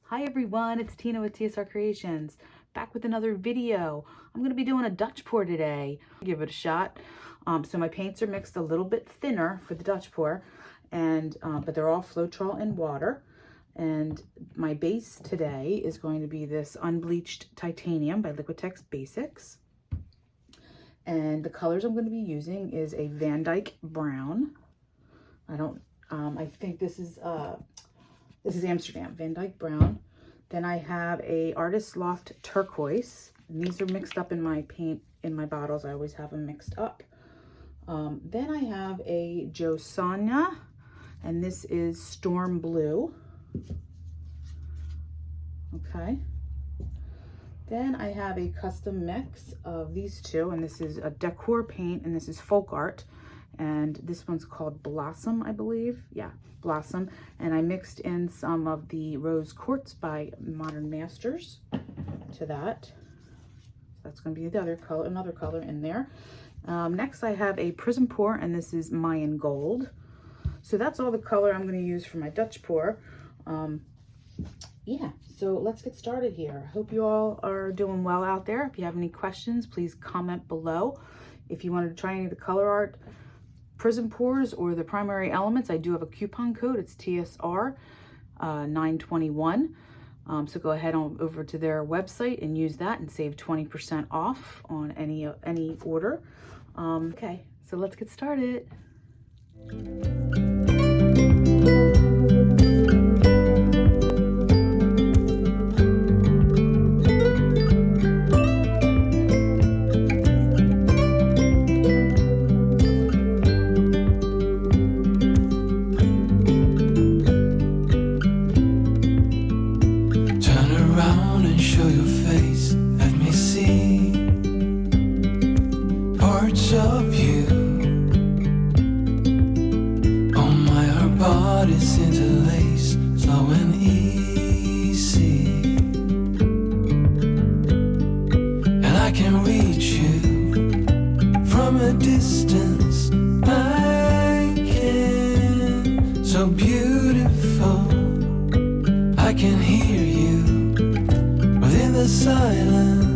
Hi everyone, it's Tina with TSR Creations, back with another video. I'm going to be doing a Dutch pour today. Give it a shot. So my paints are mixed a little bit thinner for the Dutch pour, and but they're all floetrol and water. And my base today is going to be this unbleached titanium by Liquitex Basics. And the colors I'm going to be using is a Vandyke brown. I think this is Amsterdam Vandyke brown. Then I have a Artist Loft turquoise. And these are mixed up in my paint in my bottles. I always have them mixed up. Then I have a Josanna, and this is storm blue. Okay. Then I have a custom mix of these two, and this is a decor paint, and this is folk art. And this one's called Blossom, I believe. Yeah, Blossom. And I mixed in some of the rose quartz by Modern Masters to that. That's going to be the other color, another color in there. Next, I have a prizm pour, and this is Mayan gold. So that's all the color I'm going to use for my Dutch pour. Yeah, so let's get started here. I hope you all are doing well out there. If you have any questions, please comment below. If you wanted to try any of the color art prizm pours or the primary elements, I do have a coupon code. It's TSR 921. So go ahead on over to their website and use that and save 20% off on any order. Okay, so let's get started. Of you, oh my, our bodies interlace, slow and easy, and I can reach you from a distance. I can, so beautiful, I can hear you within the silence.